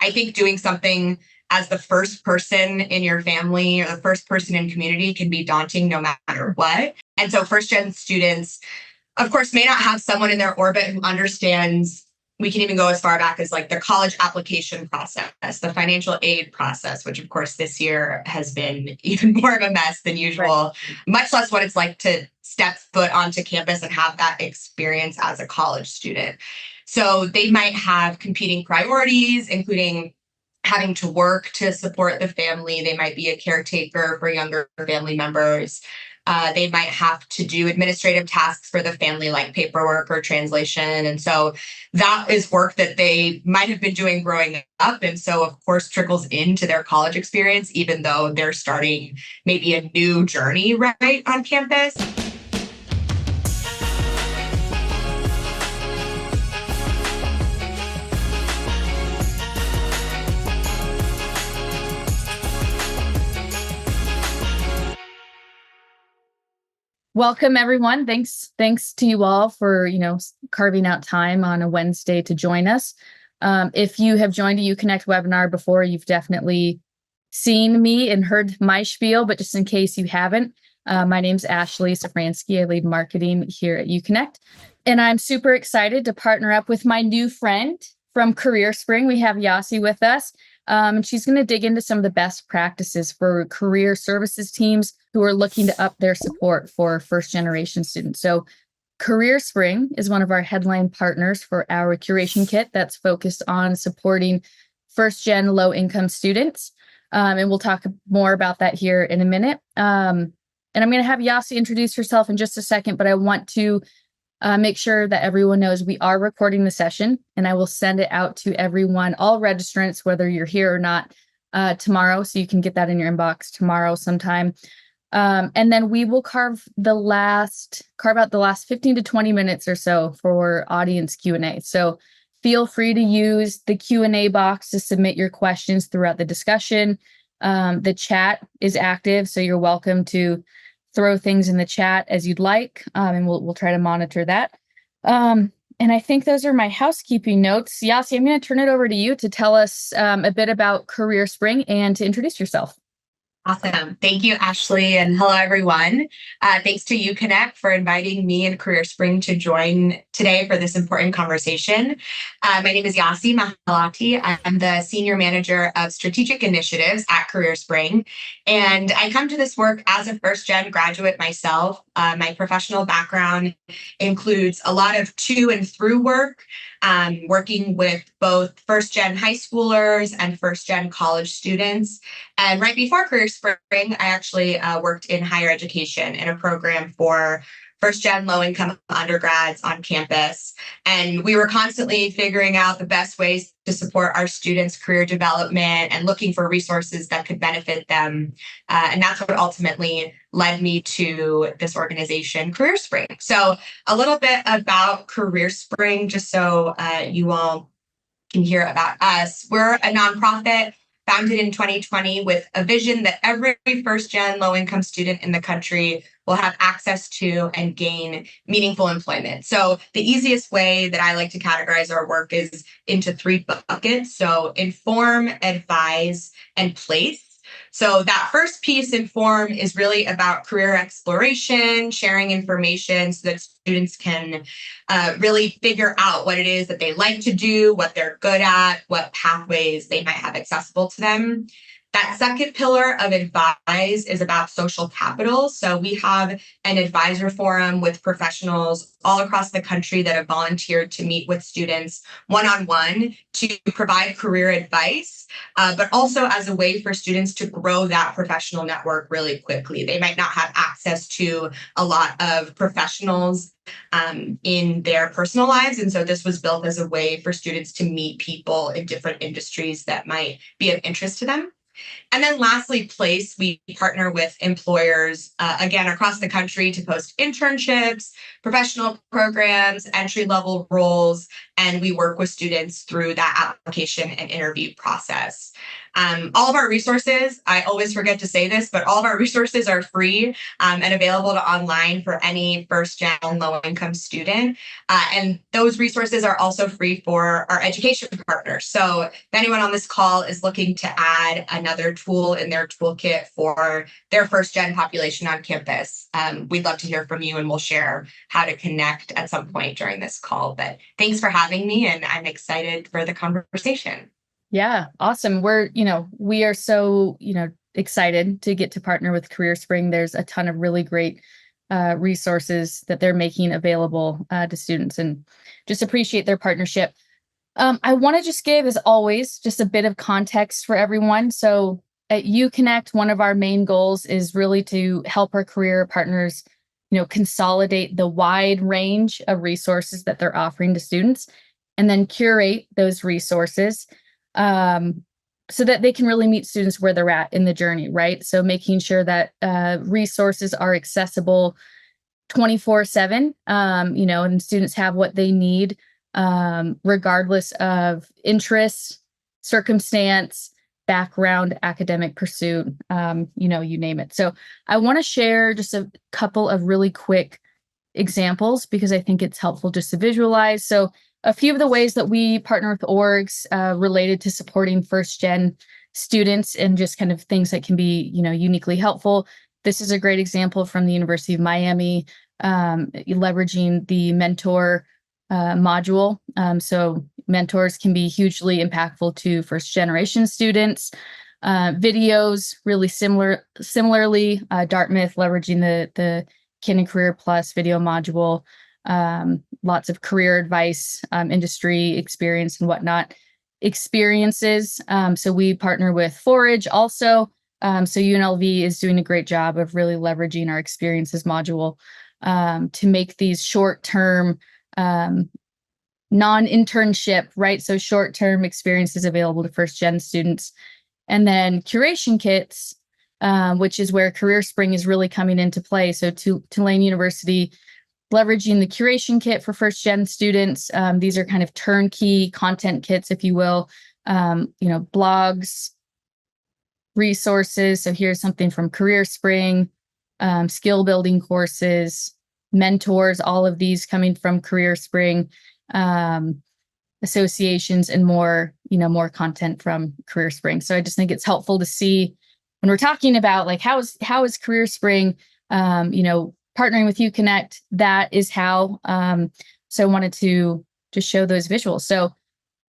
I think doing something as the first person in your family or the first person in community can be daunting no matter what. And so first gen students, of course, may not have someone in their orbit who understands. We can even go as far back as like the college application process, the financial aid process, which of course this year has been even more of a mess than usual, much less what it's like to step foot onto campus and have that experience as a college student. So they might have competing priorities, including having to work to support the family. They might be a caretaker for younger family members. They might have to do administrative tasks for the family, like paperwork or translation. And so that is work that they might have been doing growing up. And so, of course, trickles into their college experience, even though they're starting maybe a new journey right on campus. Welcome, everyone. Thanks to you all for, carving out time on a Wednesday to join us. If you have joined a uConnect webinar before, you've definitely seen me and heard my spiel, but just in case you haven't, my name's Ashley Safransky. I lead marketing here at uConnect, and I'm super excited to partner up with my new friend from CareerSpring. We have Yasi with us. And she's going to dig into some of the best practices for career services teams who are looking to up their support for first generation students. So CareerSpring is one of our headline partners for our Curation Kit that's focused on supporting first gen low income students. And we'll talk more about that here in a minute. And I'm going to have Yasi introduce herself in just a second, but I want to make sure that everyone knows we are recording the session, and I will send it out to everyone, all registrants, whether you're here or not, tomorrow. So you can get that in your inbox tomorrow sometime. And then we will carve out the last 15 to 20 minutes or so for audience Q&A. So feel free to use the Q&A box to submit your questions throughout the discussion. The chat is active, so you're welcome to throw things in the chat as you'd like, and we'll try to monitor that. And I think those are my housekeeping notes. Yasi, I'm going to turn it over to you to tell us a bit about CareerSpring and to introduce yourself. Awesome. Thank you, Ashley, and hello, everyone. Thanks to uConnect for inviting me and CareerSpring to join today for this important conversation. My name is Yasi Mahallaty. I'm the Senior Manager of Strategic Initiatives at CareerSpring, and I come to this work as a first-gen graduate myself. My professional background includes a lot of to and through work, working with both first-gen high schoolers and first-gen college students. And right before CareerSpring, I actually worked in higher education in a program for first-gen low-income undergrads on campus. And we were constantly figuring out the best ways to support our students' career development and looking for resources that could benefit them. And that's what ultimately led me to this organization, CareerSpring. So a little bit about CareerSpring, just so you all can hear about us. We're a nonprofit founded in 2020 with a vision that every first-gen low-income student in the country will have access to and gain meaningful employment. So the easiest way that I like to categorize our work is into three buckets. So inform, advise, and place. So that first piece, inform, is really about career exploration, sharing information so that students can really figure out what it is that they like to do, what they're good at, what pathways they might have accessible to them. That second pillar of advise is about social capital. So we have an advisor forum with professionals all across the country that have volunteered to meet with students one-on-one to provide career advice, but also as a way for students to grow that professional network really quickly. They might not have access to a lot of professionals in their personal lives. And so this was built as a way for students to meet people in different industries that might be of interest to them. And then lastly, place, we partner with employers, again, across the country to post internships, professional programs, entry-level roles, and we work with students through that application and interview process. All of our resources, I always forget to say this, but all of our resources are free and available to online for any first-gen low-income student. And those resources are also free for our education partners. So if anyone on this call is looking to add another tool in their toolkit for their first-gen population on campus, we'd love to hear from you, and we'll share how to connect at some point during this call. But thanks for having me, and I'm excited for the conversation. Yeah, awesome. We are so, excited to get to partner with CareerSpring. There's a ton of really great resources that they're making available to students, and just appreciate their partnership. I want to just give, as always, just a bit of context for everyone. So at uConnect, one of our main goals is really to help our career partners, consolidate the wide range of resources that they're offering to students, and then curate those resources so that they can really meet students where they're at in the journey, right? So making sure that resources are accessible 24/7, and students have what they need, regardless of interest, circumstance, background, academic pursuit, you name it. So I want to share just a couple of really quick examples because I think it's helpful just to visualize. So a few of the ways that we partner with orgs related to supporting first-gen students and just kind of things that can be, uniquely helpful. This is a great example from the University of Miami, leveraging the mentor module. So mentors can be hugely impactful to first-generation students. Videos, really similarly, Dartmouth leveraging the Kin and Career Plus video module. Lots of career advice, industry experience and whatnot. Experiences. So we partner with Forage also. So UNLV is doing a great job of really leveraging our experiences module to make these short-term non-internship, right? So short-term experiences available to first-gen students. And then Curation Kits, which is where CareerSpring is really coming into play. So Tulane University leveraging the Curation Kit for first-gen students. These are kind of turnkey content kits, if you will, blogs, resources. So here's something from CareerSpring, skill building courses, mentors, all of these coming from CareerSpring, associations, and more content from CareerSpring. So I just think it's helpful to see when we're talking about like how is CareerSpring, partnering with uConnect, that is how. So I wanted to just show those visuals. So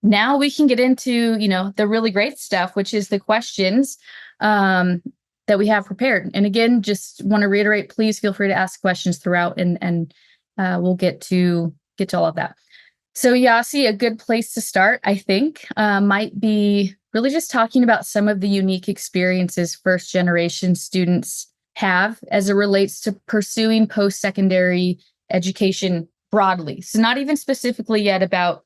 now we can get into, the really great stuff, which is the questions that we have prepared. And again, just want to reiterate, please feel free to ask questions throughout, and we'll get to all of that. So Yasi, a good place to start, I think, might be really just talking about some of the unique experiences first-generation students have as it relates to pursuing post-secondary education broadly. So not even specifically yet about,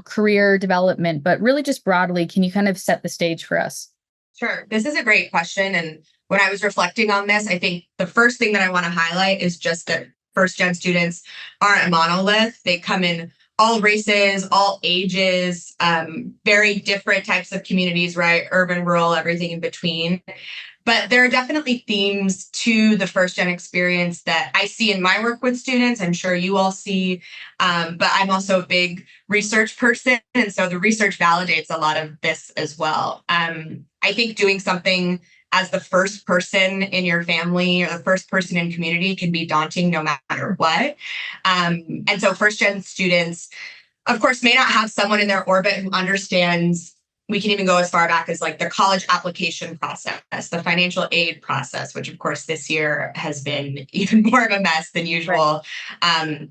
career development, but really just broadly. Can you kind of set the stage for us? Sure. This is a great question. And when I was reflecting on this, I think the first thing that I want to highlight is just that first-gen students aren't a monolith. They come in all races, all ages, very different types of communities, right? Urban, rural, everything in between. But there are definitely themes to the first-gen experience that I see in my work with students. I'm sure you all see, but I'm also a big research person. And so the research validates a lot of this as well. I think doing something as the first person in your family or the first person in community can be daunting no matter what. And so first-gen students, of course, may not have someone in their orbit who understands. We can even go as far back as like the college application process, the financial aid process, which of course this year has been even more of a mess than usual,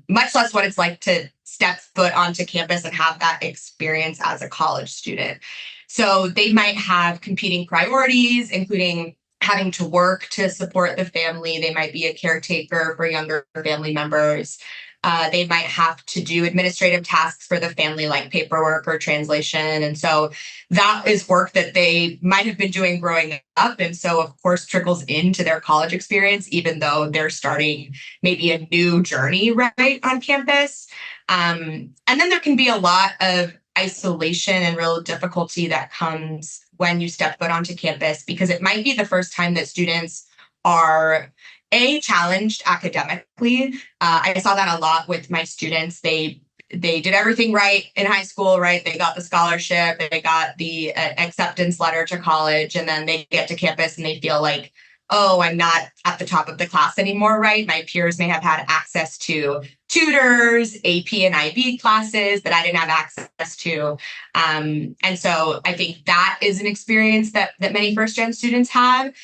much less what it's like to step foot onto campus and have that experience as a college student. So they might have competing priorities, including having to work to support the family. They might be a caretaker for younger family members. They might have to do administrative tasks for the family, like paperwork or translation. And so that is work that they might have been doing growing up. And so, of course, trickles into their college experience, even though they're starting maybe a new journey right on campus. And then there can be a lot of isolation and real difficulty that comes when you step foot onto campus, because it might be the first time that students are challenged academically. I saw that a lot with my students. They did everything right in high school, right? They got the scholarship, they got the acceptance letter to college, and then they get to campus and they feel like, oh, I'm not at the top of the class anymore, right? My peers may have had access to tutors, AP and IB classes that I didn't have access to. And so I think that is an experience that many first-gen students have.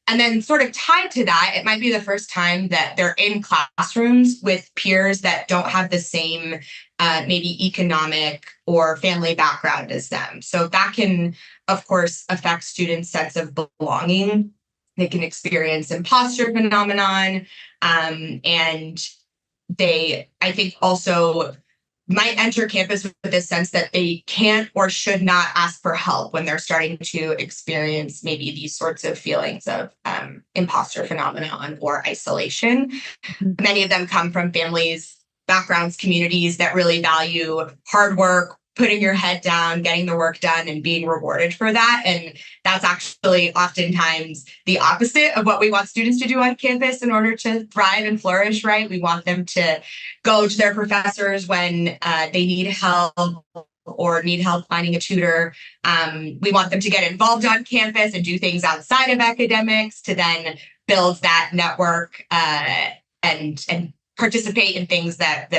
And then sort of tied to that, it might be the first time that they're in classrooms with peers that don't have the same maybe economic or family background as them. So that can, of course, affect students' sense of belonging. They can experience imposter phenomenon. And they, I think, also might enter campus with this sense that they can't or should not ask for help when they're starting to experience maybe these sorts of feelings of imposter phenomenon or isolation. Mm-hmm. Many of them come from families, backgrounds, communities that really value hard work, putting your head down, getting the work done, and being rewarded for that. And that's actually oftentimes the opposite of what we want students to do on campus in order to thrive and flourish, right? We want them to go to their professors when they need help or need help finding a tutor. We want them to get involved on campus and do things outside of academics to then build that network and participate in things that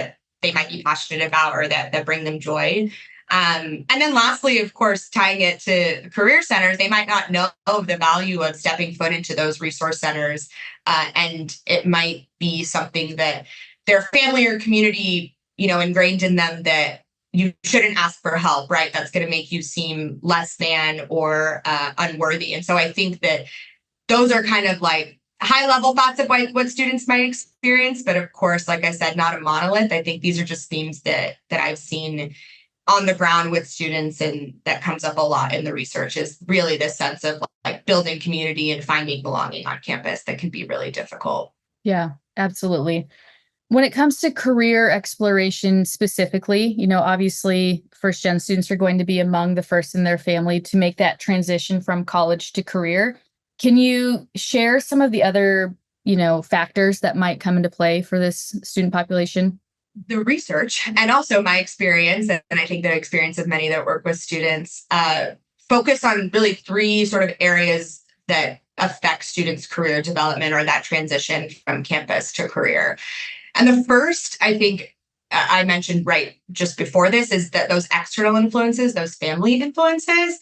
they might be passionate about or that bring them joy. And then lastly, of course, tying it to career centers, they might not know of the value of stepping foot into those resource centers. And it might be something that their family or community, ingrained in them that you shouldn't ask for help, right? That's going to make you seem less than or unworthy. And so I think that those are kind of like high level thoughts of what students might experience. But of course, like I said, not a monolith. I think these are just themes that I've seen on the ground with students, and that comes up a lot in the research, is really this sense of like building community and finding belonging on campus that can be really difficult. Yeah, absolutely. When it comes to career exploration specifically, obviously first gen students are going to be among the first in their family to make that transition from college to career. Can you share some of the other, factors that might come into play for this student population? The research and also my experience, and I think the experience of many that work with students, focus on really three sort of areas that affect students' career development or that transition from campus to career. And the first, I think, I mentioned right just before this, is that those external influences, those family influences,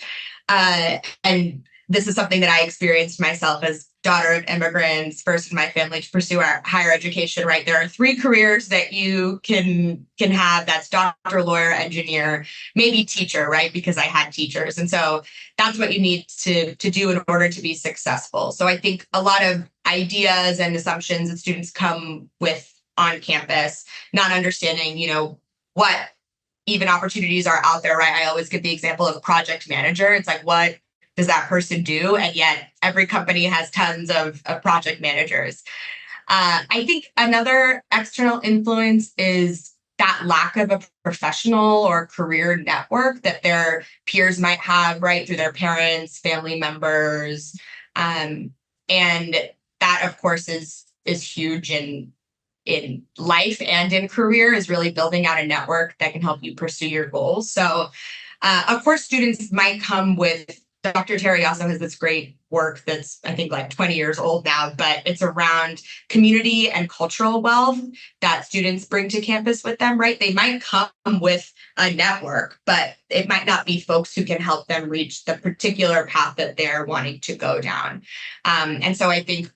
and this is something that I experienced myself as daughter of immigrants, first in my family to pursue our higher education, right? There are three careers that you can have. That's doctor, lawyer, engineer, maybe teacher, right? Because I had teachers. And so that's what you need to do in order to be successful. So I think a lot of ideas and assumptions that students come with on campus, not understanding, what even opportunities are out there, right? I always give the example of project manager. It's like, what does that person do? And yet every company has tons of project managers. I think another external influence is that lack of a professional or career network that their peers might have, right, through their parents, family members. And that, of course, is huge in life and in career, is really building out a network that can help you pursue your goals. So, of course, students might come with, Dr. Terry also has this great work that's, I think, like 20 years old now, but it's around community and cultural wealth that students bring to campus with them, right? They might come with a network, but it might not be folks who can help them reach the particular path that they're wanting to go down. And so I think,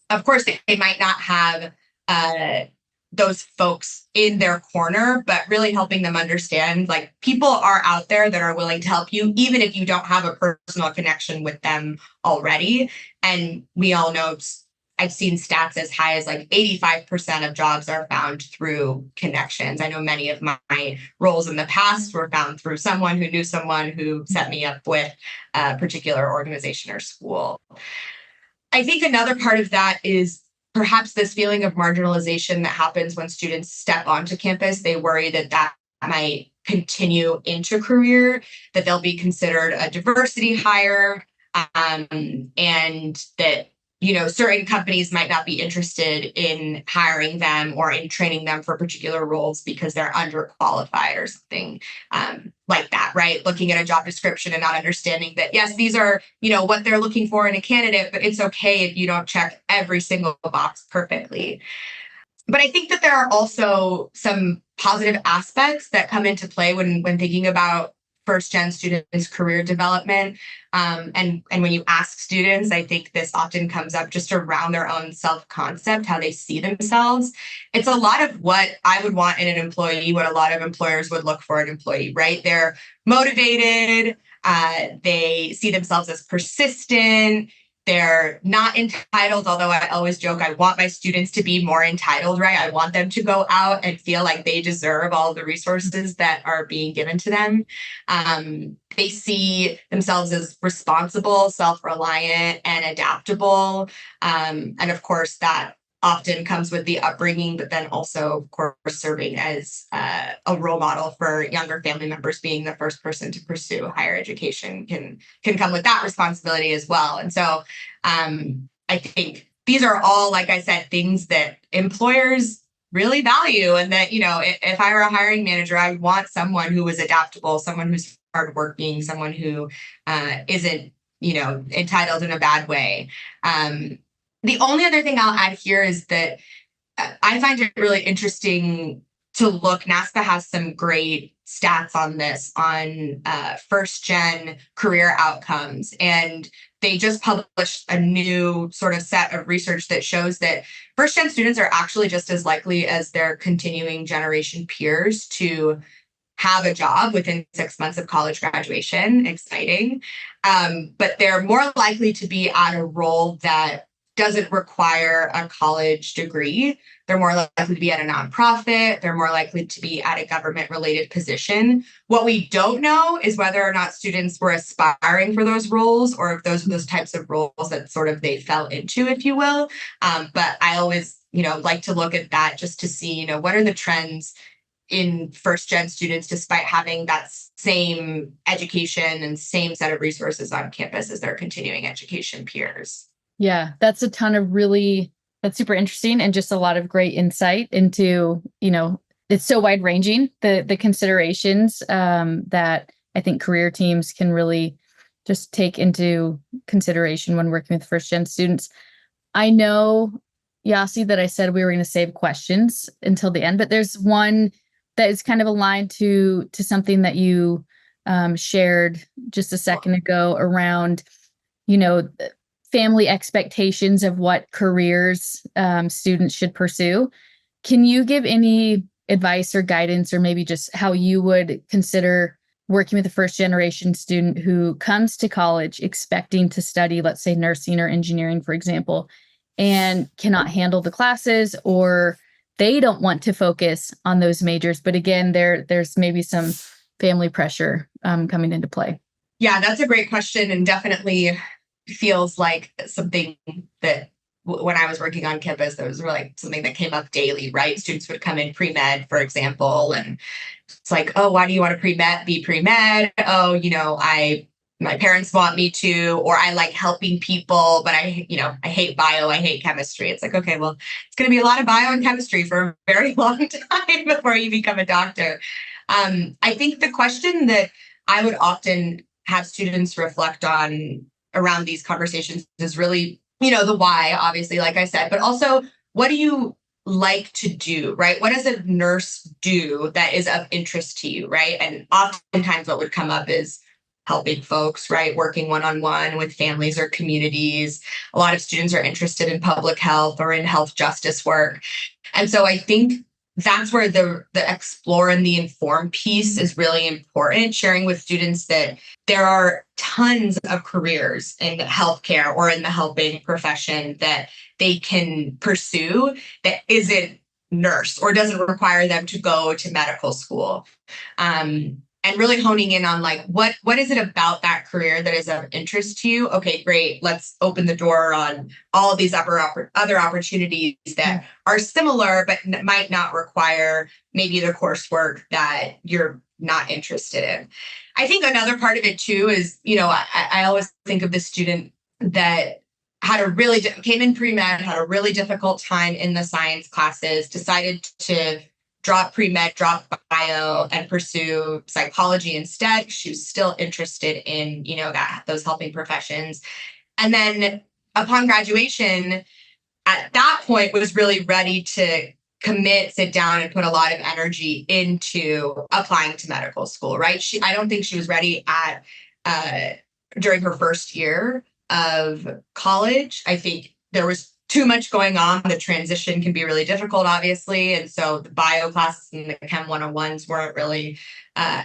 of course, they might not have those folks in their corner, but really helping them understand, like, people are out there that are willing to help you, even if you don't have a personal connection with them already. And we all know I've seen stats as high as like 85% of jobs are found through connections. I know many of my roles in the past were found through someone who knew someone who set me up with a particular organization or school. I think another part of that is perhaps this feeling of marginalization that happens when students step onto campus. They worry that that might continue into career, that they'll be considered a diversity hire, and that certain companies might not be interested in hiring them or in training them for particular roles because they're underqualified or something like that, right? Looking at a job description and not understanding that, yes, these are, what they're looking for in a candidate, but it's okay if you don't check every single box perfectly. But I think that there are also some positive aspects that come into play when thinking about first-gen students' career development. And when you ask students, I think this often comes up just around their own self-concept, how they see themselves. It's a lot of what I would want in an employee, what a lot of employers would look for in an employee, right? They're motivated, they see themselves as persistent, they're not entitled, although I always joke, I want my students to be more entitled, right? I want them to go out and feel like they deserve all the resources that are being given to them. They see themselves as responsible, self-reliant, and adaptable. And of course, that often comes with the upbringing, but then also, of course, serving as a role model for younger family members. Being the first person to pursue higher education can come with that responsibility as well. And so I think these are all, like I said, things that employers really value. And that, if I were a hiring manager, I would want someone who was adaptable, someone who's hardworking, someone who isn't, entitled in a bad way. The only other thing I'll add here is that I find it really interesting to look. NASPA has some great stats on this, on first-gen career outcomes. And they just published a new sort of set of research that shows that first-gen students are actually just as likely as their continuing generation peers to have a job within 6 months of college graduation. Exciting. But they're more likely to be at a role that doesn't require a college degree. They're more likely to be at a nonprofit. They're more likely to be at a government-related position. What we don't know is whether or not students were aspiring for those roles, or if those were those types of roles that sort of they fell into, if you will. But I always, like to look at that just to see, what are the trends in first-gen students, despite having that same education and same set of resources on campus as their continuing education peers. Yeah, that's that's super interesting, and just a lot of great insight into, it's so wide ranging, the considerations that I think career teams can really just take into consideration when working with first gen students. I know, Yasi, that I said we were going to save questions until the end, but there's one that is kind of aligned to something that you shared just a second ago around, family expectations of what careers students should pursue. Can you give any advice or guidance, or maybe just how you would consider working with a first generation student who comes to college expecting to study, let's say, nursing or engineering, for example, and cannot handle the classes, or they don't want to focus on those majors, but again, there's maybe some family pressure coming into play? Yeah, that's a great question, and definitely feels like something that when I was working on campus, that was like something that came up daily, right? Students would come in pre-med, for example, and it's like, oh, why do you want to be pre-med? Oh, my parents want me to, or I like helping people, but I hate bio, I hate chemistry. It's like, okay, well, it's going to be a lot of bio and chemistry for a very long time before you become a doctor. I think the question that I would often have students reflect on around these conversations is really, the why, obviously, like I said, but also, what do you like to do, right? What does a nurse do that is of interest to you, right? And oftentimes what would come up is helping folks, right? Working one-on-one with families or communities. A lot of students are interested in public health or in health justice work. And so I think that's where the explore and the inform piece is really important, sharing with students that there are tons of careers in healthcare or in the helping profession that they can pursue that isn't nurse or doesn't require them to go to medical school. And really honing in on like what is it about that career that is of interest to you? Okay, great. Let's open the door on all of these other opportunities that are similar but might not require maybe the coursework that you're not interested in. I think another part of it too is, I always think of the student that came in pre-med, had a really difficult time in the science classes, decided to drop pre-med, drop bio, and pursue psychology instead. She was still interested in, those helping professions. And then upon graduation, at that point, was really ready to commit, sit down, and put a lot of energy into applying to medical school, right? I don't think she was ready during her first year of college. I think there was too much going on. The transition can be really difficult, obviously. And so the bio classes and the Chem 101s weren't really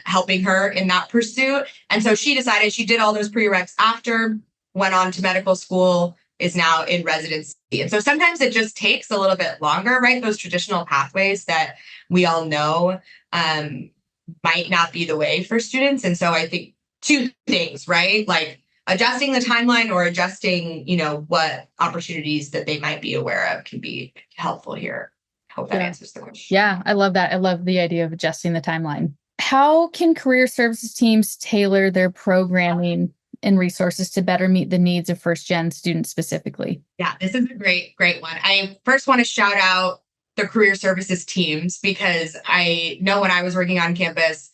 helping her in that pursuit. And so she decided, she did all those prereqs after, went on to medical school, is now in residency. And so sometimes it just takes a little bit longer, right? Those traditional pathways that we all know might not be the way for students. And so I think two things, right? Like adjusting the timeline or adjusting, what opportunities that they might be aware of can be helpful here. Hope that answers the question. Yeah, I love that. I love the idea of adjusting the timeline. How can career services teams tailor their programming and resources to better meet the needs of first-gen students specifically? Yeah, this is a great one. I first want to shout out the career services teams because I know when I was working on campus,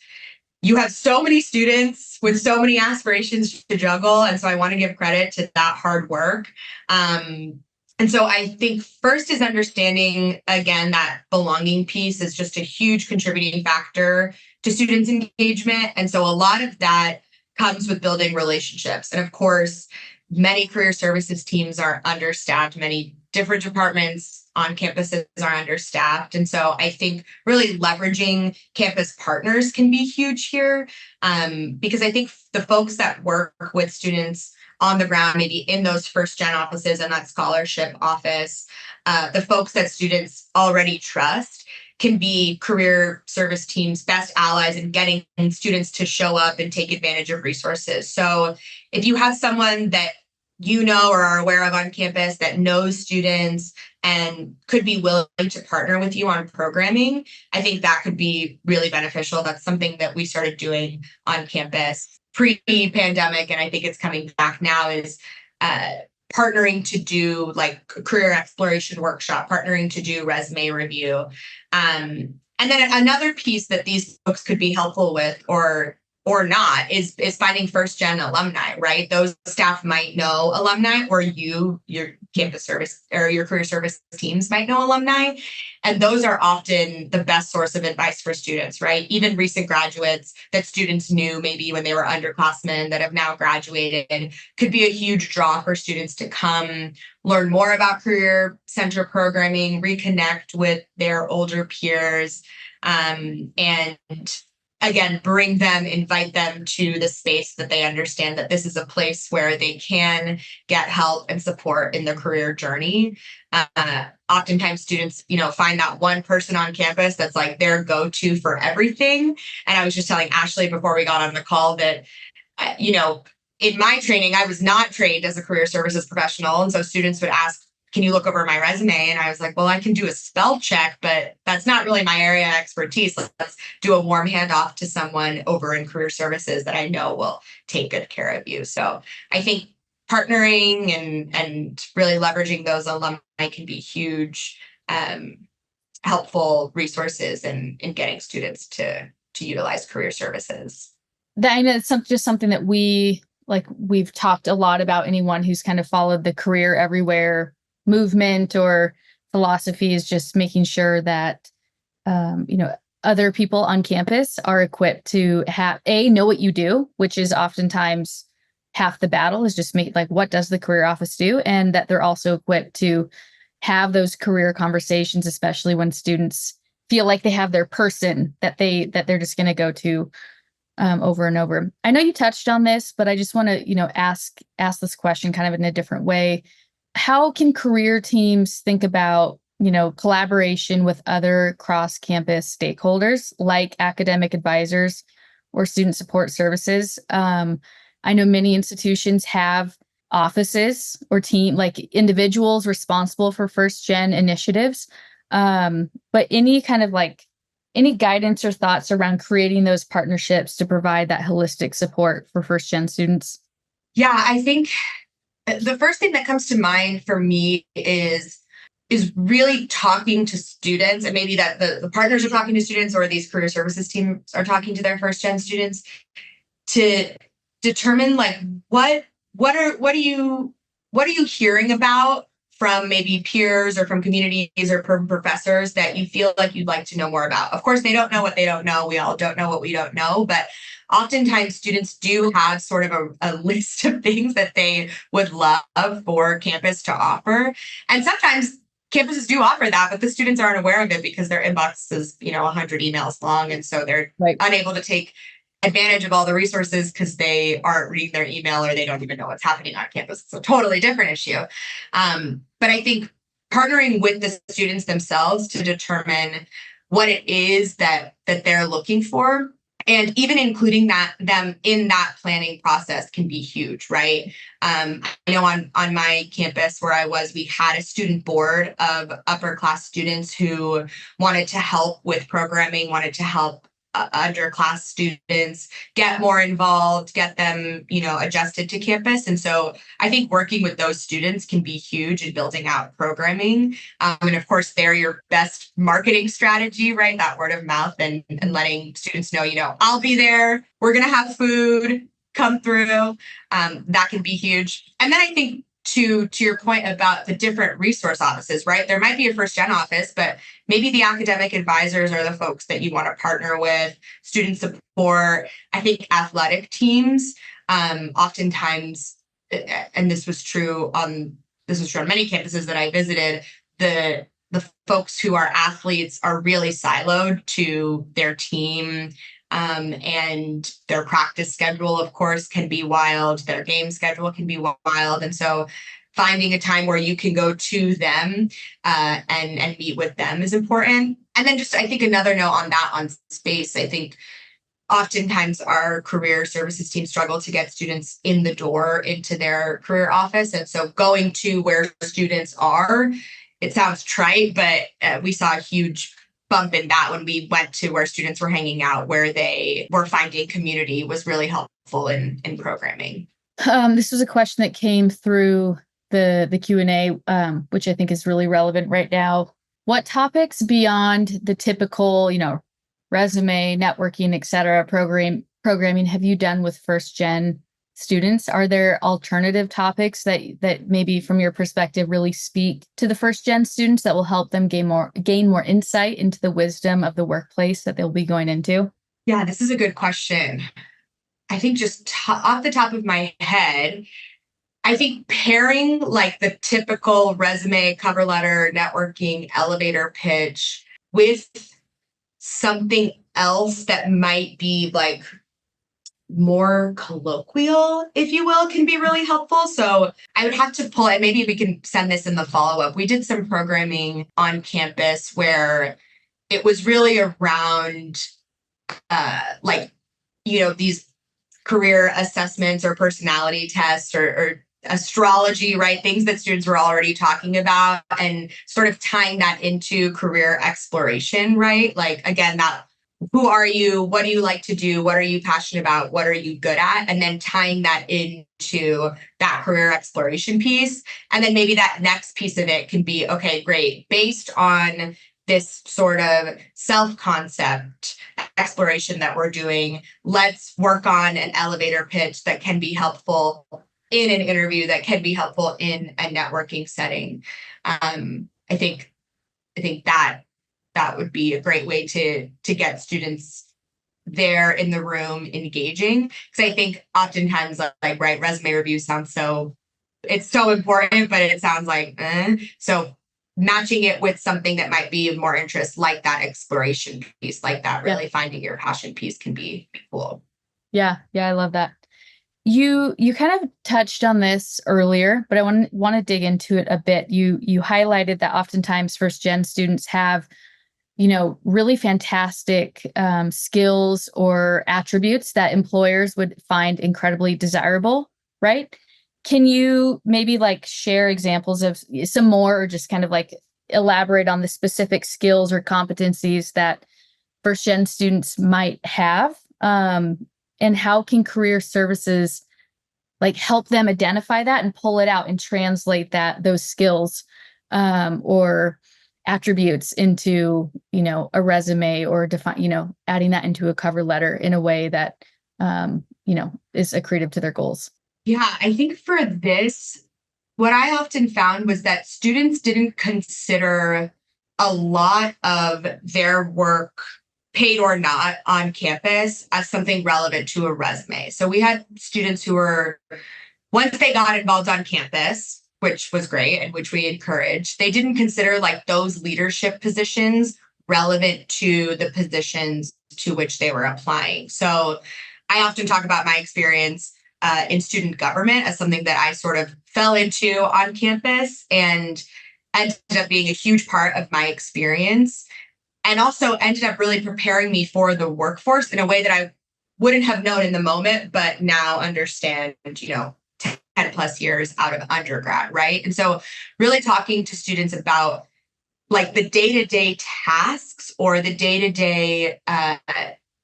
you have so many students with so many aspirations to juggle. And so I want to give credit to that hard work. And so I think first is understanding, again, that belonging piece is just a huge contributing factor to students' engagement. And so a lot of that comes with building relationships. And of course, many career services teams are understaffed. Many different departments on campuses are understaffed. And so I think really leveraging campus partners can be huge here, because I think the folks that work with students on the ground, maybe in those first gen offices and that scholarship office, the folks that students already trust can be career service teams' best allies in getting students to show up and take advantage of resources. So if you have someone that or are aware of on campus that knows students and could be willing to partner with you on programming, I think that could be really beneficial. That's something that we started doing on campus pre-pandemic, and I think it's coming back now, is partnering to do like career exploration workshop, partnering to do resume review. And then another piece that these folks could be helpful with or not is finding first gen alumni, right? Those staff might know alumni, or your campus service or your career service teams might know alumni. And those are often the best source of advice for students, right? Even recent graduates that students knew maybe when they were underclassmen that have now graduated could be a huge draw for students to come learn more about career center programming, reconnect with their older peers, and again, invite them to the space that they understand that this is a place where they can get help and support in their career journey. Oftentimes students, find that one person on campus that's like their go-to for everything. And I was just telling Ashley before we got on the call that, in my training, I was not trained as a career services professional. And so students would ask, can you look over my resume? And I was like, well, I can do a spell check, but that's not really my area of expertise. Let's do a warm handoff to someone over in career services that I know will take good care of you. So I think partnering and really leveraging those alumni can be huge, helpful resources in getting students to utilize career services. I know it's just something that we've talked a lot about. Anyone who's kind of followed the career everywhere movement or philosophy is just making sure that other people on campus are equipped to know what you do, which is oftentimes half the battle, is just what does the career office do, and that they're also equipped to have those career conversations, especially when students feel like they have their person that they're just going to go to over and over. I know you touched on this, but I just want to, ask this question kind of in a different way. How can career teams think about, collaboration with other cross-campus stakeholders like academic advisors or student support services? I know many institutions have offices or team, like individuals responsible for first gen initiatives. But any guidance or thoughts around creating those partnerships to provide that holistic support for first gen students? Yeah, I think the first thing that comes to mind for me is really talking to students, and maybe that the partners are talking to students, or these career services teams are talking to their first gen students to determine like what are you hearing about from maybe peers or from communities or from professors that you feel like you'd like to know more about. Of course, they don't know what they don't know. We all don't know what we don't know, but oftentimes students do have sort of a list of things that they would love for campus to offer. And sometimes campuses do offer that, but the students aren't aware of it because their inbox is, 100 emails long. And so they're unable to take advantage of all the resources because they aren't reading their email or they don't even know what's happening on campus. It's a totally different issue. But I think partnering with the students themselves to determine what it is that they're looking for, and even including them in that planning process, can be huge, right? I know on my campus where I was, we had a student board of upper class students who wanted to help with programming, wanted to help underclass students get more involved, get them, adjusted to campus. And so I think working with those students can be huge in building out programming. And of course, they're your best marketing strategy, right? That word of mouth and letting students know, I'll be there. We're going to have food, come through. That can be huge. And then I think to your point about the different resource offices, right? There might be a first gen office, but maybe the academic advisors are the folks that you want to partner with, student support. I think athletic teams, oftentimes, and this was true on many campuses that I visited, the folks who are athletes are really siloed to their team. And their practice schedule, of course, can be wild. Their game schedule can be wild. And so finding a time where you can go to them and meet with them is important. And then just, I think another note on space, I think oftentimes our career services team struggle to get students in the door into their career office. And so going to where students are, it sounds trite, but we saw a huge bump in that when we went to where students were hanging out, where they were finding community was really helpful in programming. This was a question that came through the Q&A, which I think is really relevant right now. What topics beyond the typical, resume, networking, et cetera, programming have you done with first gen students? Are there alternative topics that maybe from your perspective really speak to the first gen students that will help them gain more insight into the wisdom of the workplace that they'll be going into? Yeah, this is a good question. I think just off the top of my head, I think pairing like the typical resume, cover letter, networking, elevator pitch with something else that might be like more colloquial, if you will, can be really helpful. So I would have to pull it. Maybe we can send this in the follow-up. We did some programming on campus where it was really around these career assessments or personality tests or astrology, right? Things that students were already talking about, and sort of tying that into career exploration, right? Like, again, that who are you? What do you like to do? What are you passionate about? What are you good at? And then tying that into that career exploration piece. And then maybe that next piece of it can be, okay, great. Based on this sort of self-concept exploration that we're doing, let's work on an elevator pitch that can be helpful in an interview, that can be helpful in a networking setting. I think that would be a great way to get students there in the room engaging. Because I think oftentimes, right, resume review sounds it's so important, but it sounds like, So matching it with something that might be of more interest, like that exploration piece, like that really finding your passion piece can be cool. Yeah, I love that. You kind of touched on this earlier, but I want to dig into it a bit. You highlighted that oftentimes first gen students have, really fantastic skills or attributes that employers would find incredibly desirable, right? Can you maybe like share examples of some more, or just kind of like elaborate on the specific skills or competencies that first gen students might have? And how can career services like help them identify that and pull it out and translate those skills or attributes into, a resume, or define, adding that into a cover letter in a way that, is accretive to their goals? Yeah, I think for this, what I often found was that students didn't consider a lot of their work, paid or not, on campus as something relevant to a resume. So we had students who were, once they got involved on campus, which was great and which we encouraged, they didn't consider like those leadership positions relevant to the positions to which they were applying. So I often talk about my experience in student government as something that I sort of fell into on campus and ended up being a huge part of my experience, and also ended up really preparing me for the workforce in a way that I wouldn't have known in the moment, but now understand, 10 plus years out of undergrad, right? And so really talking to students about like the day-to-day tasks or the day-to-day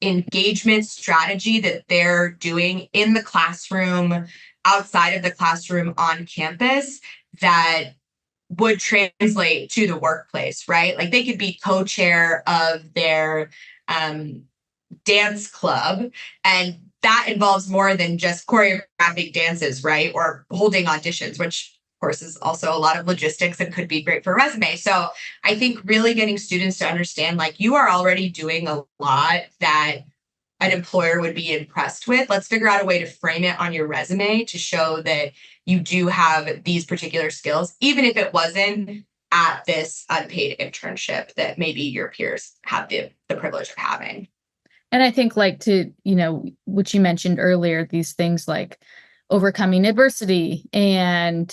engagement strategy that they're doing in the classroom, outside of the classroom, on campus, that would translate to the workplace, right? Like they could be co-chair of their dance club, and that involves more than just choreographing dances, right? Or holding auditions, which of course is also a lot of logistics and could be great for a resume. So I think really getting students to understand like you are already doing a lot that an employer would be impressed with. Let's figure out a way to frame it on your resume to show that you do have these particular skills, even if it wasn't at this unpaid internship that maybe your peers have the privilege of having. And I think like to, what you mentioned earlier, these things like overcoming adversity and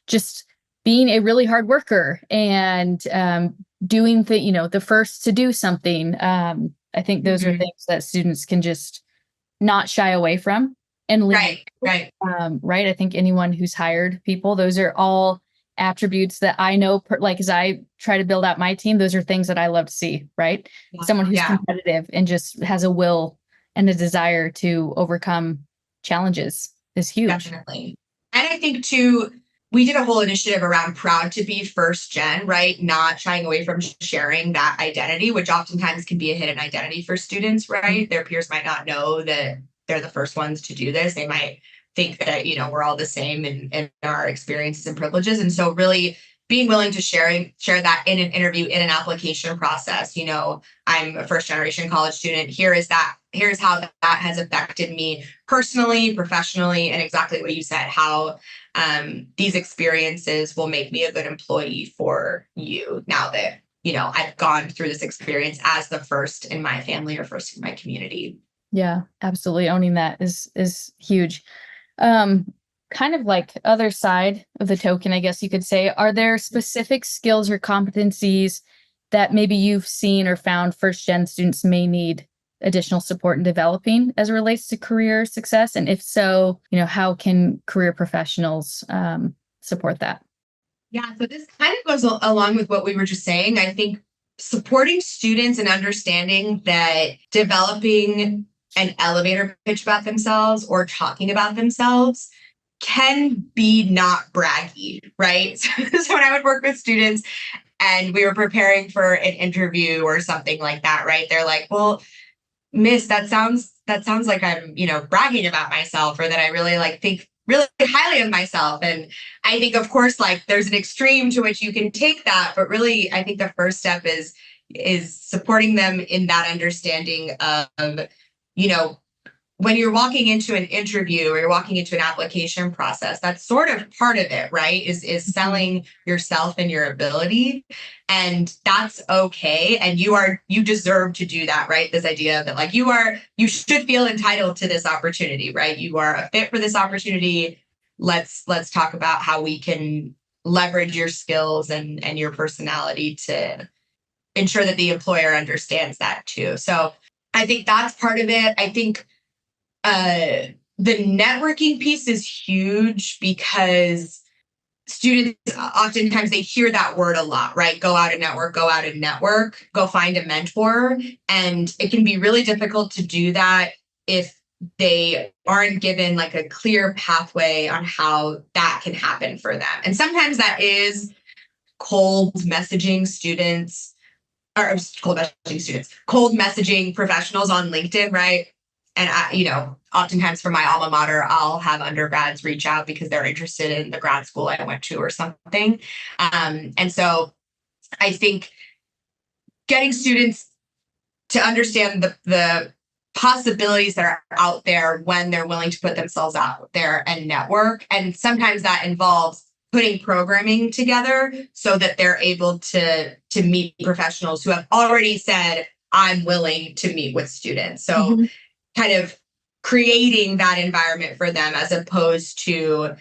just being a really hard worker and doing the first to do something. I think those are things that students can just not shy away from and lean. Right. Right. I think anyone who's hired people, those are all attributes that I know, like as I try to build out my team, those are things that I love to see, right? Someone who's competitive and just has a will and a desire to overcome challenges is huge. Definitely. And I think too, we did a whole initiative around proud to be first gen, right? Not shying away from sharing that identity, which oftentimes can be a hidden identity for students, right? Their peers might not know that they're the first ones to do this. They might think that, we're all the same in our experiences and privileges. And so really being willing to share that in an interview, in an application process. I'm a first generation college student. Here's how that has affected me personally, professionally, and exactly what you said, how these experiences will make me a good employee for you now that, I've gone through this experience as the first in my family or first in my community. Yeah, absolutely. Owning that is huge. Kind of like other side of the token, I guess you could say, are there specific skills or competencies that maybe you've seen or found first gen students may need additional support in developing as it relates to career success? And if so, how can career professionals support that? Yeah, so this kind of goes along with what we were just saying. I think supporting students and understanding that developing an elevator pitch about themselves or talking about themselves can be not braggy, right? So when I would work with students and we were preparing for an interview or something like that, right? They're like, well, Miss, that sounds like I'm, bragging about myself, or that I really think really highly of myself. And I think, of course, like there's an extreme to which you can take that, but really, I think the first step is supporting them in that understanding of, when you're walking into an interview or you're walking into an application process, that's sort of part of it, right? Is selling yourself and your ability. And that's okay. And you deserve to do that, right? This idea that like you should feel entitled to this opportunity, right? You are a fit for this opportunity. Let's talk about how we can leverage your skills and your personality to ensure that the employer understands that too. So I think that's part of it. I think the networking piece is huge because students oftentimes they hear that word a lot, right? Go out and network, go out and network, go find a mentor. And it can be really difficult to do that if they aren't given like a clear pathway on how that can happen for them. And sometimes that is cold messaging students or cold messaging professionals on LinkedIn, right? And oftentimes for my alma mater, I'll have undergrads reach out because they're interested in the grad school I went to or something. And so I think getting students to understand the possibilities that are out there when they're willing to put themselves out there and network. And sometimes that involves putting programming together so that they're able to meet professionals who have already said, I'm willing to meet with students. So kind of creating that environment for them as opposed to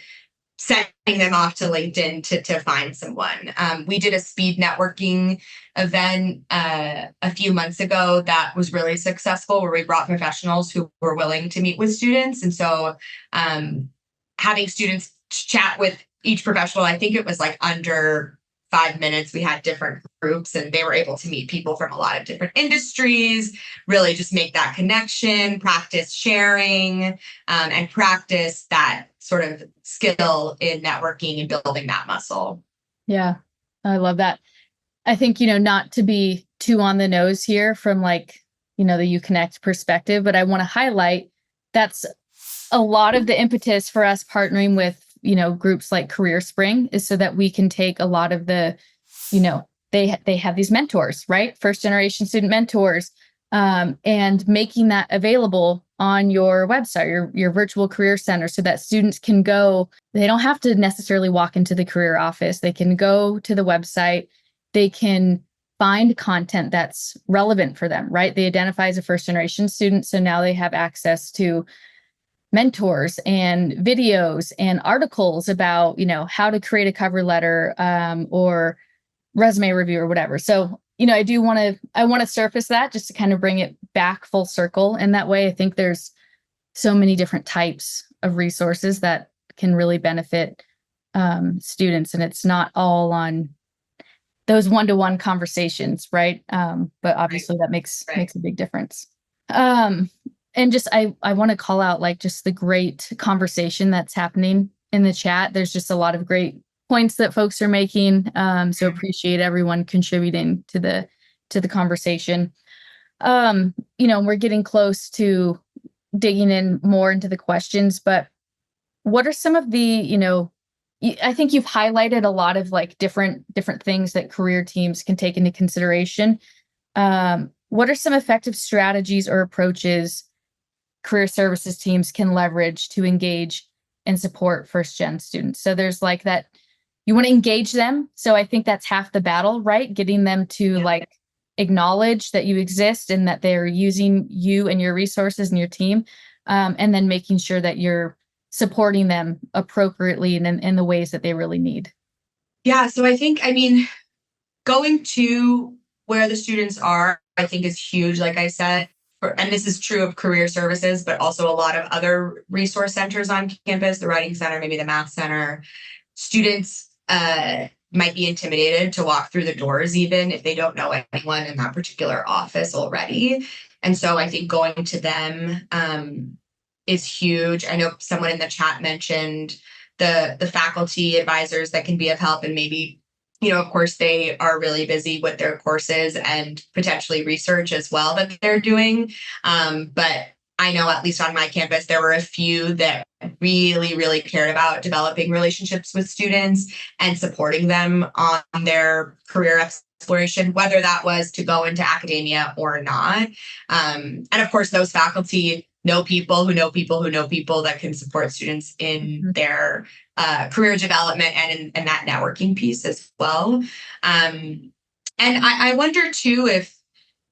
sending them off to LinkedIn to find someone. We did a speed networking event a few months ago that was really successful where we brought professionals who were willing to meet with students. And so having students chat with each professional, I think it was like under 5 minutes, we had different groups and they were able to meet people from a lot of different industries, really just make that connection, practice sharing, and practice that sort of skill in networking and building that muscle. Yeah, I love that. I think, not to be too on the nose here from like, the uConnect perspective, but I want to highlight that's a lot of the impetus for us partnering with groups like CareerSpring is so that we can take a lot of the, they have these mentors, right? First generation student mentors, and making that available on your website, your virtual career center, so that students can go, they don't have to necessarily walk into the career office. They can go to the website, they can find content that's relevant for them, right? They identify as a first generation student. So now they have access to mentors and videos and articles about, how to create a cover letter, or resume review or whatever. So, I want to surface that just to kind of bring it back full circle. And that way, I think there's so many different types of resources that can really benefit students. And it's not all on those one-to-one conversations, right? But obviously that makes a big difference. And just, I want to call out like just the great conversation that's happening in the chat. There's just a lot of great points that folks are making. So appreciate everyone contributing to the conversation. We're getting close to digging in more into the questions, but what are some of the, I think you've highlighted a lot of like different things that career teams can take into consideration. What are some effective strategies or approaches career services teams can leverage to engage and support first gen students? So there's like that, you want to engage them. So I think that's half the battle, right? Getting them to like acknowledge that you exist and that they're using you and your resources and your team. And then making sure that you're supporting them appropriately and in the ways that they really need. Yeah. So I think, going to where the students are, I think is huge. Like I said, and this is true of career services, but also a lot of other resource centers on campus, the writing center, maybe the math center. Students might be intimidated to walk through the doors, even if they don't know anyone in that particular office already. And so I think going to them is huge. I know someone in the chat mentioned the faculty advisors that can be of help, and maybe, of course, they are really busy with their courses and potentially research as well that they're doing. But I know at least on my campus, there were a few that really, really cared about developing relationships with students and supporting them on their career exploration, whether that was to go into academia or not. And of course, those faculty know people who know people who know people that can support students in their career development and in that networking piece as well. And I wonder too if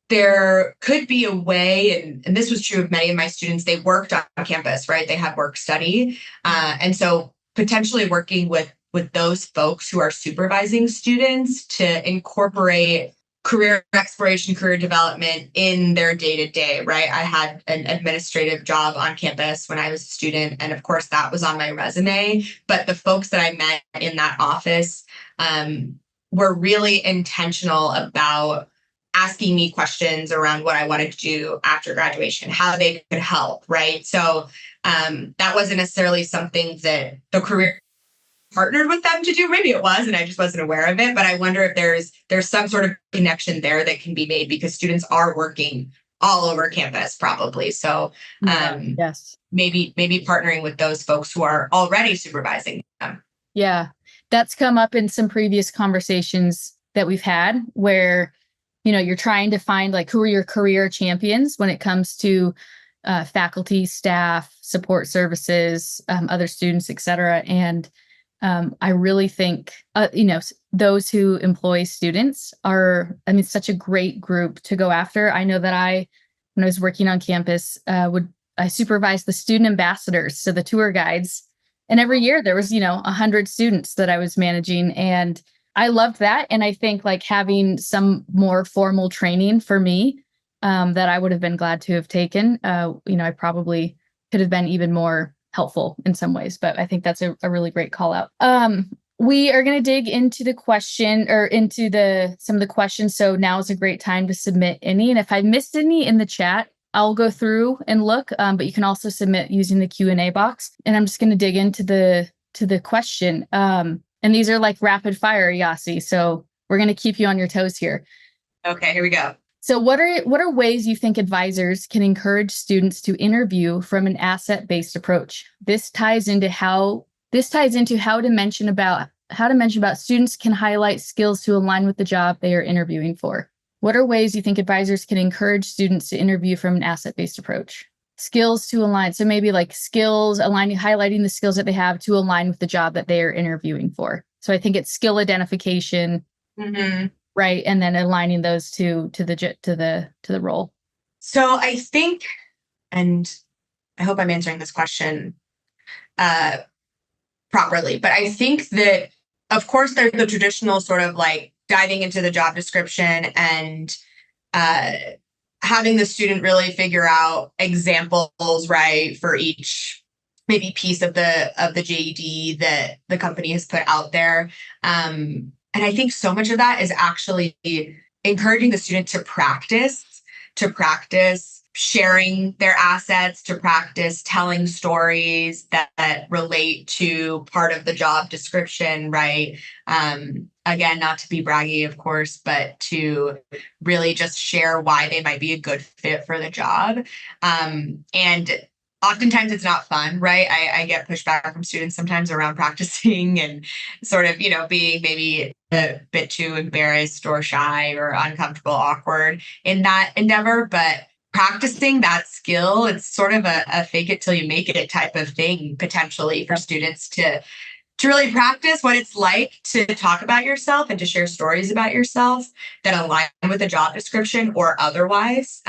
there could be a way, and this was true of many of my students, they worked on campus, right? They had work study. And so potentially working with those folks who are supervising students to incorporate career exploration, career development in their day-to-day, right? I had an administrative job on campus when I was a student, and of course that was on my resume, but the folks that I met in that office were really intentional about asking me questions around what I wanted to do after graduation, how they could help, right? So that wasn't necessarily something that the career partnered with them to do. Maybe it was, and I just wasn't aware of it. But I wonder if there's some sort of connection there that can be made because students are working all over campus, probably. So Yes. maybe partnering with those folks who are already supervising them. Yeah, that's come up in some previous conversations that we've had where, you're trying to find like who are your career champions when it comes to faculty, staff, support services, other students, et cetera. And I really think, those who employ students are, such a great group to go after. I know that when I was working on campus, I supervised the student ambassadors, so the tour guides. And every year there was, 100 students that I was managing. And I loved that. And I think like having some more formal training for me that I would have been glad to have taken, I probably could have been even more helpful in some ways, but I think that's a really great call out. We are going to dig into the question or into some of the questions. So now is a great time to submit any. And if I missed any in the chat, I'll go through and look, but you can also submit using the Q&A box. And I'm just going to dig into the question. And these are like rapid fire, Yasi. So we're going to keep you on your toes here. Okay, here we go. So what are ways you think advisors can encourage students to interview from an asset-based approach? This ties into how to mention about students can highlight skills to align with the job they are interviewing for. What are ways you think advisors can encourage students to interview from an asset-based approach? Skills to align. So maybe like skills, highlighting the skills that they have to align with the job that they are interviewing for. So I think it's skill identification, right? And then aligning those to the role. So I think, and I hope I'm answering this question properly, but I think that, of course, there's the traditional sort of like diving into the job description and having the student really figure out examples, right, for each maybe piece of the JD that the company has put out there. And I think so much of that is actually encouraging the student to practice sharing their assets, to practice telling stories that relate to part of the job description, right? Again, not to be braggy, of course, but to really just share why they might be a good fit for the job. And oftentimes it's not fun, right? I get pushback from students sometimes around practicing and sort of, being maybe a bit too embarrassed or shy or uncomfortable, awkward in that endeavor. But practicing that skill, it's sort of a fake it till you make it type of thing, potentially for students to really practice what it's like to talk about yourself and to share stories about yourself that align with the job description or otherwise.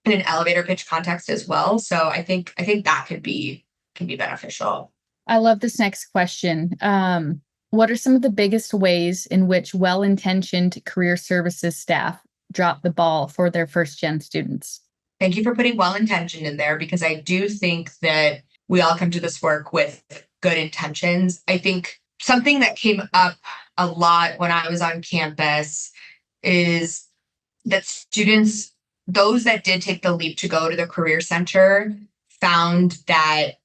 In an elevator pitch context as well. So I think that can be beneficial. I love this next question. What are some of the biggest ways in which well-intentioned career services staff drop the ball for their first-gen students? Thank you for putting well-intentioned in there, because I do think that we all come to this work with good intentions. I think something that came up a lot when I was on campus is that students, those that did take the leap to go to the Career Center, found that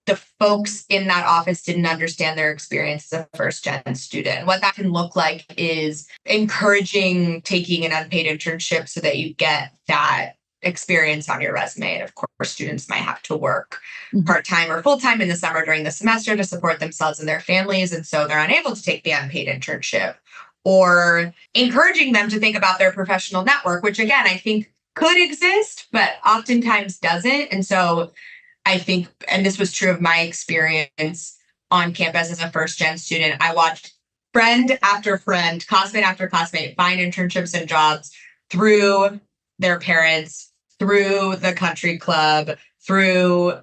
the folks in that office didn't understand their experience as a first-gen student. What that can look like is encouraging taking an unpaid internship so that you get that experience on your resume. And of course, students might have to work part-time or full-time in the summer during the semester to support themselves and their families. And so they're unable to take the unpaid internship, or encouraging them to think about their professional network, which again, I think could exist, but oftentimes doesn't. And so I think, and this was true of my experience on campus as a first gen student, I watched friend after friend, classmate after classmate find internships and jobs through their parents, through the country club, through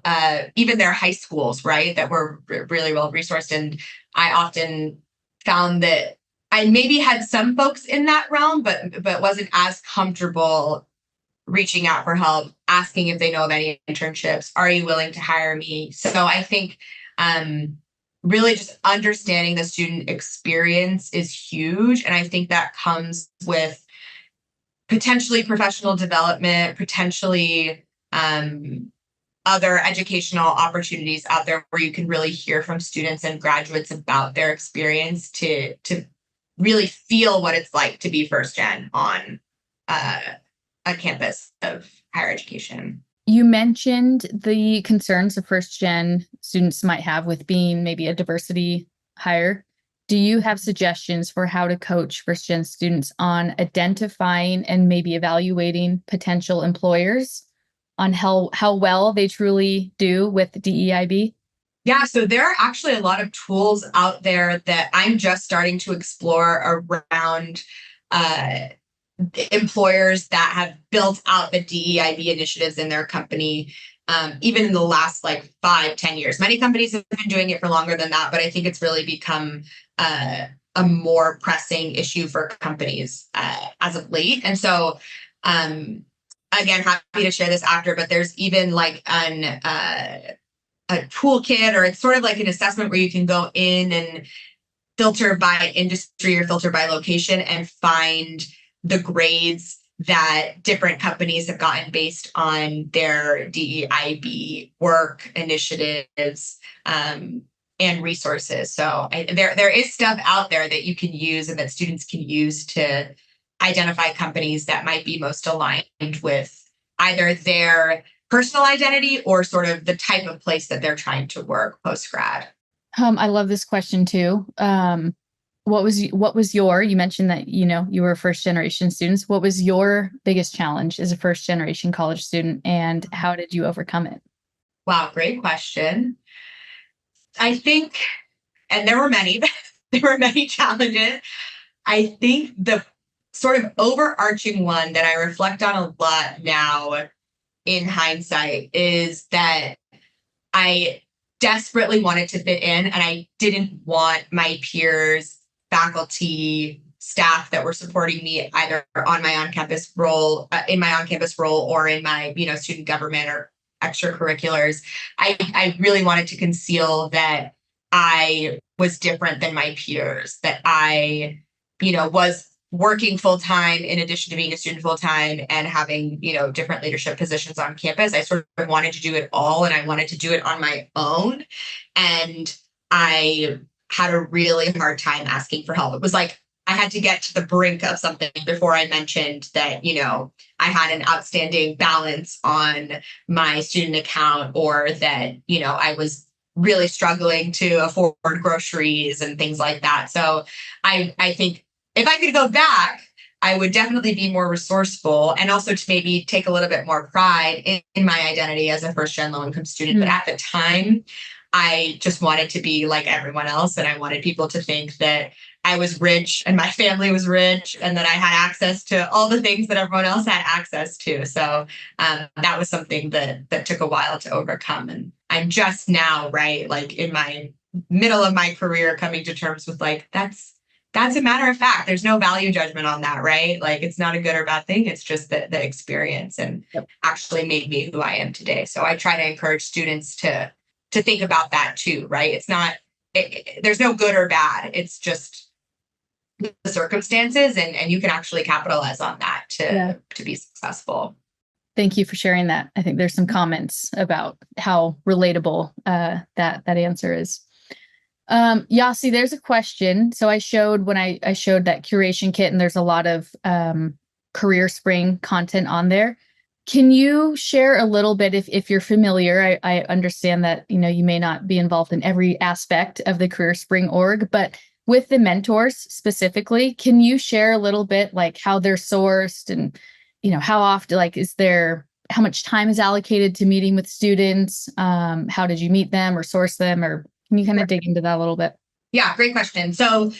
even their high schools, right? That were really well resourced. And I often found that I maybe had some folks in that realm, but wasn't as comfortable reaching out for help, asking if they know of any internships. Are you willing to hire me? So I think really just understanding the student experience is huge. And I think that comes with potentially professional development, potentially other educational opportunities out there where you can really hear from students and graduates about their experience to really feel what it's like to be first gen on a campus of higher education. You mentioned the concerns of first gen students might have with being maybe a diversity hire. Do you have suggestions for how to coach first gen students on identifying and maybe evaluating potential employers on how well they truly do with DEIB? Yeah, so there are actually a lot of tools out there that I'm just starting to explore around employers that have built out the DEIB initiatives in their company, even in the last like 5-10 years. Many companies have been doing it for longer than that, but I think it's really become a more pressing issue for companies as of late. And so, again, happy to share this after, but there's even like a toolkit, or it's sort of like an assessment where you can go in and filter by industry or filter by location and find the grades that different companies have gotten based on their DEIB work initiatives and resources. So there is stuff out there that you can use and that students can use to identify companies that might be most aligned with either their personal identity or sort of the type of place that they're trying to work post-grad. I love this question too. What was your, you mentioned that, you were first generation students. What was your biggest challenge as a first generation college student, and how did you overcome it? Wow, great question. I think, and there were many, there were many challenges. I think the sort of overarching one that I reflect on a lot now in hindsight is that I desperately wanted to fit in, and I didn't want my peers, faculty, staff that were supporting me either on my on-campus role, in my on-campus role, or in my, student government or extracurriculars. I really wanted to conceal that I was different than my peers, that I, was working full-time in addition to being a student full-time and having, different leadership positions on campus. I sort of wanted to do it all, and I wanted to do it on my own. And I had a really hard time asking for help. It was like I had to get to the brink of something before I mentioned that, I had an outstanding balance on my student account, or that, I was really struggling to afford groceries and things like that. So I think if I could go back, I would definitely be more resourceful, and also to maybe take a little bit more pride in my identity as a first gen low income student. But at the time, I just wanted to be like everyone else. And I wanted people to think that I was rich and my family was rich and that I had access to all the things that everyone else had access to. So that was something that took a while to overcome. And I'm just now, right, like in my middle of my career, coming to terms with like, that's a matter of fact. There's no value judgment on that, right? Like it's not a good or bad thing. It's just the experience, and actually made me who I am today. So I try to encourage students to think about that too, right? It's not, there's no good or bad. It's just the circumstances, and you can actually capitalize on that to be successful. Thank you for sharing that. I think there's some comments about how relatable that answer is. Yasi, there's a question. So I showed I showed that Curation Kit, and there's a lot of CareerSpring content on there. Can you share a little bit, if you're familiar? I understand that you may not be involved in every aspect of the CareerSpring org, but with the mentors specifically, can you share a little bit like how they're sourced and how often, how much time is allocated to meeting with students? How did you meet them or source them? Or can you kind of dig into that a little bit? Yeah, great question. So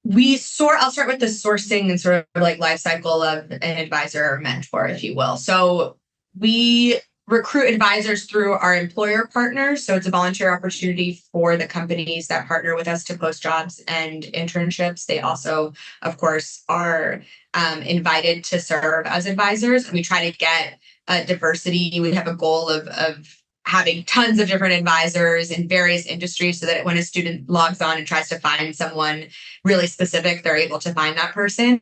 I'll start with the sourcing and sort of like life cycle of an advisor or mentor, if you will. So we recruit advisors through our employer partners. So it's a volunteer opportunity for the companies that partner with us to post jobs and internships. They also, of course, are invited to serve as advisors. And we try to get diversity. We have a goal of having tons of different advisors in various industries so that when a student logs on and tries to find someone really specific, they're able to find that person.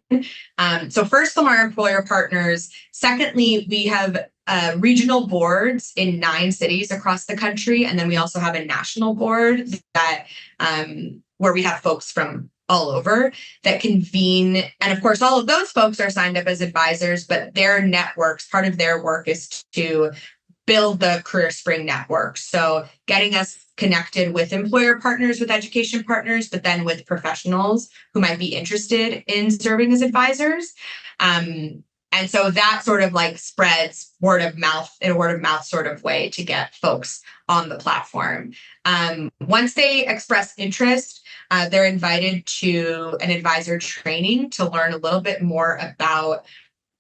So first from our employer partners. Secondly, we have regional boards in 9 cities across the country. And then we also have a national board that where we have folks from all over that convene. And of course, all of those folks are signed up as advisors, but their networks, part of their work is to build the CareerSpring network. So getting us connected with employer partners, with education partners, but then with professionals who might be interested in serving as advisors. And so that sort of like spreads word of mouth in a word of mouth sort of way to get folks on the platform. Once they express interest, they're invited to an advisor training to learn a little bit more about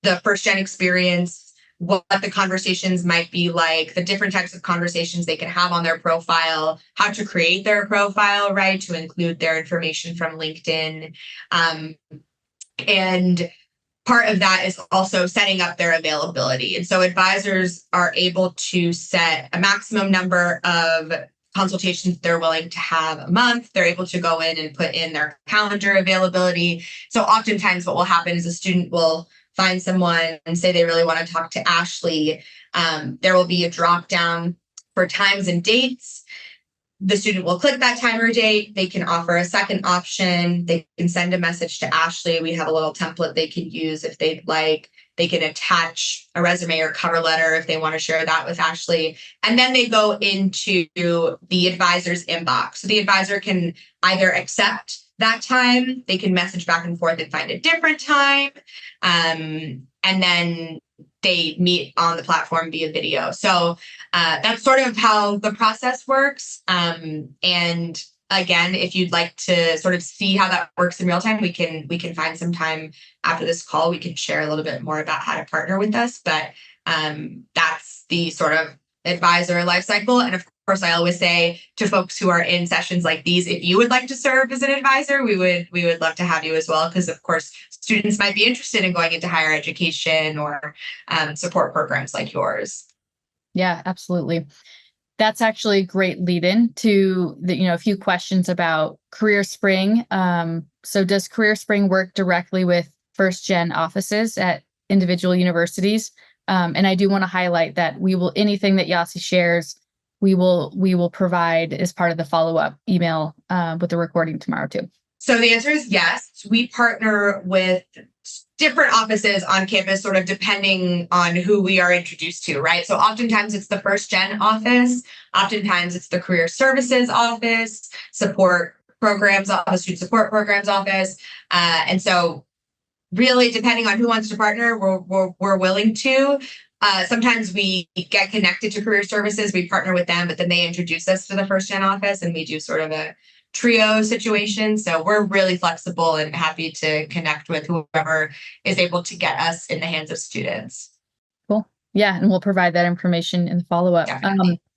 the first gen experience, what the conversations might be like, the different types of conversations they can have on their profile, how to create their profile, right, to include their information from LinkedIn. And part of that is also setting up their availability. And so advisors are able to set a maximum number of consultations they're willing to have a month. They're able to go in and put in their calendar availability. So oftentimes what will happen is a student will find someone and say they really want to talk to Ashley. There will be a drop down for times and dates. The student will click that time or date. They can offer a second option. They can send a message to Ashley. We have a little template they can use if they'd like. They can attach a resume or cover letter if they want to share that with Ashley. And then they go into the advisor's inbox. So the advisor can either accept that time, they can message back and forth and find a different time. And then they meet on the platform via video. So that's sort of how the process works. And again, if you'd like to sort of see how that works in real time, we can find some time after this call. We can share a little bit more about how to partner with us. But that's the sort of advisor lifecycle. And of course, I always say to folks who are in sessions like these, if you would like to serve as an advisor, we would love to have you as well, because of course, students might be interested in going into higher education or support programs like yours. Yeah, absolutely. That's actually a great lead-in to a few questions about CareerSpring. So does CareerSpring work directly with first-gen offices at individual universities? And I do want to highlight that anything that Yasi shares, we will provide as part of the follow-up email with the recording tomorrow too. So the answer is yes. We partner with different offices on campus, sort of depending on who we are introduced to, right? So oftentimes it's the first gen office, oftentimes it's the career services office, support programs office, student support programs office. And so really depending on who wants to partner, we're willing to. Sometimes we get connected to career services, we partner with them, but then they introduce us to the first gen office and we do sort of a trio situation. So we're really flexible and happy to connect with whoever is able to get us in the hands of students. Cool. Yeah. And we'll provide that information in the follow-up.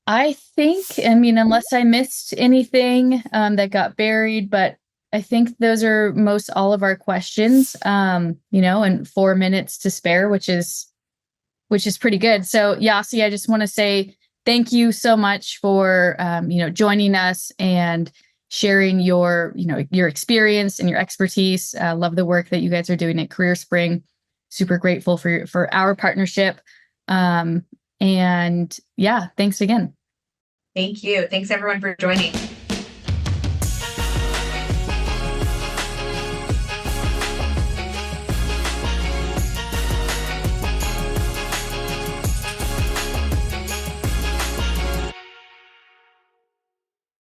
I think, unless I missed anything that got buried, but I think those are most all of our questions, and 4 minutes to spare, which is pretty good. So Yasi, I just want to say thank you so much for, joining us and sharing your experience and your expertise. Love the work that you guys are doing at CareerSpring. Super grateful for our partnership. And yeah, thanks again. Thank you. Thanks everyone for joining.